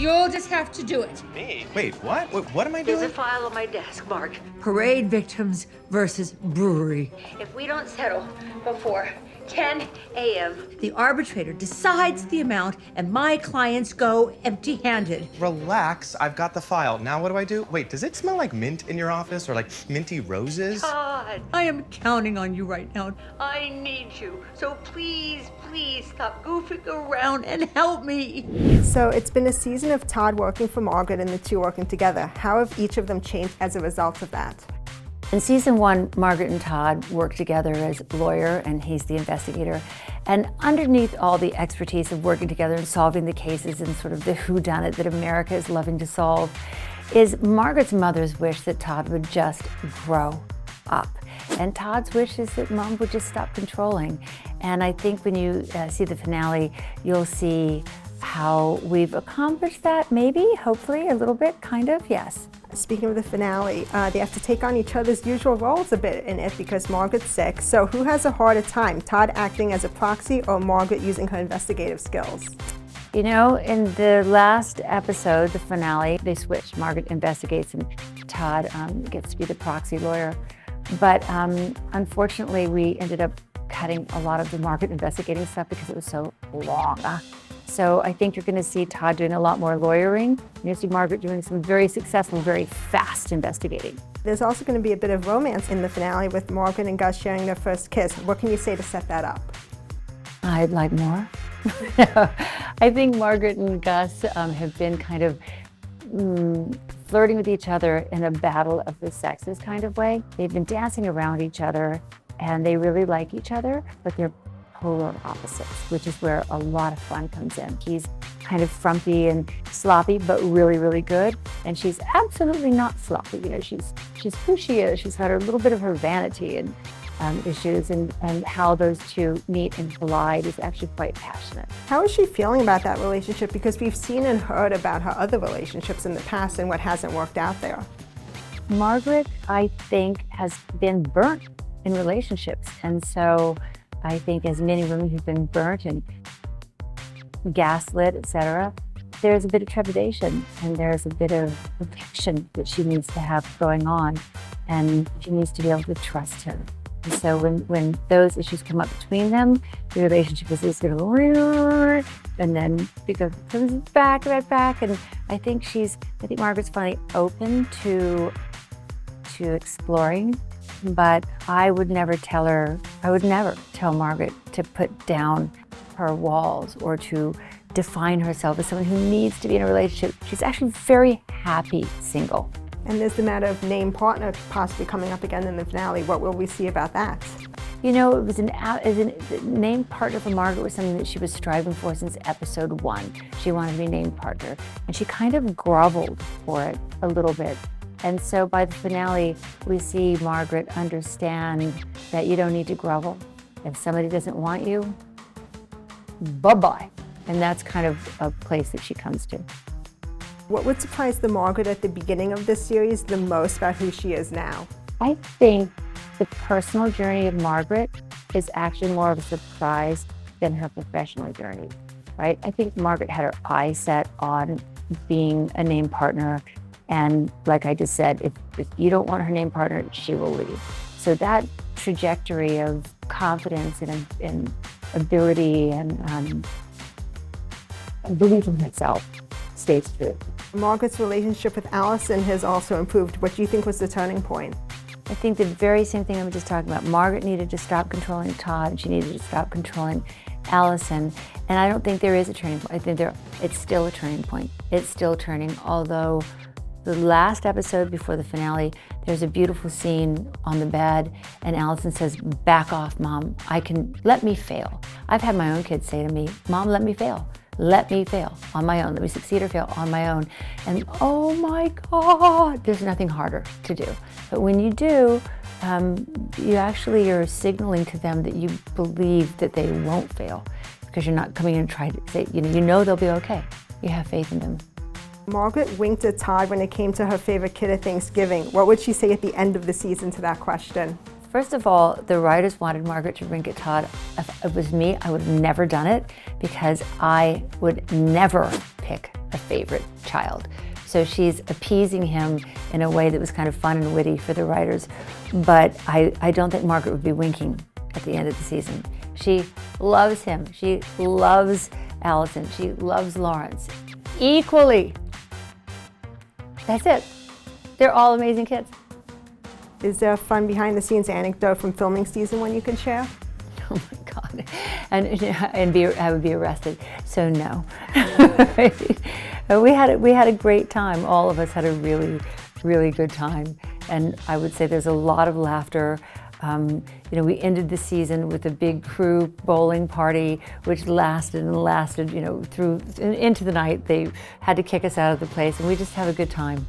You'll just have to do it. Me? Wait, what? What am I doing? There's a file on my desk, Mark. Parade victims versus brewery. If we don't settle before 10 a.m. The arbitrator decides the amount and my clients go empty-handed. Relax, I've got the file. Now what do I do? Wait, does it smell like mint in your office or like minty roses? Todd, I am counting on you right now. I need you. So please stop goofing Around and help me. So it's been a season of Todd working for Margaret and the two working together. How have each of them changed as a result of that? In season 1, Margaret and Todd work together as lawyer, and he's the investigator. And underneath all the expertise of working together and solving the cases and sort of the whodunit that America is loving to solve is Margaret's mother's wish that Todd would just grow up. And Todd's wish is that Mom would just stop controlling. And I think when you see the finale, you'll see how we've accomplished that, maybe, hopefully, a little bit, kind of, yes. Speaking of the finale, they have to take on each other's usual roles a bit in it because Margaret's sick. So who has a harder time, Todd acting as a proxy or Margaret using her investigative skills? You know, in the last episode, the finale, they switched. Margaret investigates and Todd gets to be the proxy lawyer. But unfortunately, we ended up cutting a lot of the Margaret investigating stuff because it was so long. So I think you're going to see Todd doing a lot more lawyering. You're going to see Margaret doing some very successful, very fast investigating. There's also going to be a bit of romance in the finale with Margaret and Gus sharing their first kiss. What can you say to set that up? I'd like more. I think Margaret and Gus have been kind of flirting with each other in a battle of the sexes kind of way. They've been dancing around each other and they really like each other, but they're polar opposites, which is where a lot of fun comes in. He's kind of frumpy and sloppy, but really, really good. And she's absolutely not sloppy. You know, she's who she is. She's got a little bit of her vanity and issues, and how those two meet and collide is actually quite passionate. How is she feeling about that relationship? Because we've seen and heard about her other relationships in the past and what hasn't worked out there. Margaret, I think, has been burnt in relationships. And so I think as many women who've been burnt and gaslit, etc., there's a bit of trepidation and there's a bit of affection that she needs to have going on, and she needs to be able to trust him. And so when those issues come up between them, the relationship is just going to, and then it comes back, and I think Margaret's finally open to exploring. But I would never tell Margaret to put down her walls or to define herself as someone who needs to be in a relationship. She's actually very happy single. And there's the matter of named partner possibly coming up again in the finale. What will we see about that? You know, it was the named partner for Margaret was something that she was striving for since episode 1. She wanted to be named partner, and she kind of groveled for it a little bit. And so by the finale, we see Margaret understand that you don't need to grovel. If somebody doesn't want you, bye-bye. And that's kind of a place that she comes to. What would surprise the Margaret at the beginning of this series the most about who she is now? I think the personal journey of Margaret is actually more of a surprise than her professional journey, right? I think Margaret had her eyes set on being a named partner. And like I just said, if you don't want her named partner, she will leave. So that trajectory of confidence and ability and belief in herself stays true. Margaret's relationship with Allison has also improved. What do you think was the turning point? I think the very same thing I was just talking about. Margaret needed to stop controlling Todd, and she needed to stop controlling Allison. And I don't think there is a turning point. I think it's still a turning point. It's still turning, although the last episode before the finale, there's a beautiful scene on the bed, and Allison says, "Back off, Mom. Let me fail." I've had my own kids say to me, "Mom, let me fail. Let me fail on my own. Let me succeed or fail on my own." And oh my God, there's nothing harder to do. But when you do, you actually are signaling to them that you believe that they won't fail, because you're not coming in and trying to say, you know they'll be okay. You have faith in them. Margaret winked at Todd when it came to her favorite kid at Thanksgiving. What would she say at the end of the season to that question? First of all, the writers wanted Margaret to wink at Todd. If it was me, I would have never done it, because I would never pick a favorite child. So she's appeasing him in a way that was kind of fun and witty for the writers. But I don't think Margaret would be winking at the end of the season. She loves him. She loves Allison. She loves Lawrence equally. That's it. They're all amazing kids. Is there a fun behind-the-scenes anecdote from filming season 1 you can share? Oh my God, and I would be arrested. So no. we had a great time. All of us had a really, really good time, and I would say there's a lot of laughter. We ended the season with a big crew bowling party, which lasted and lasted, through into the night. They had to kick us out of the place, and we just have a good time.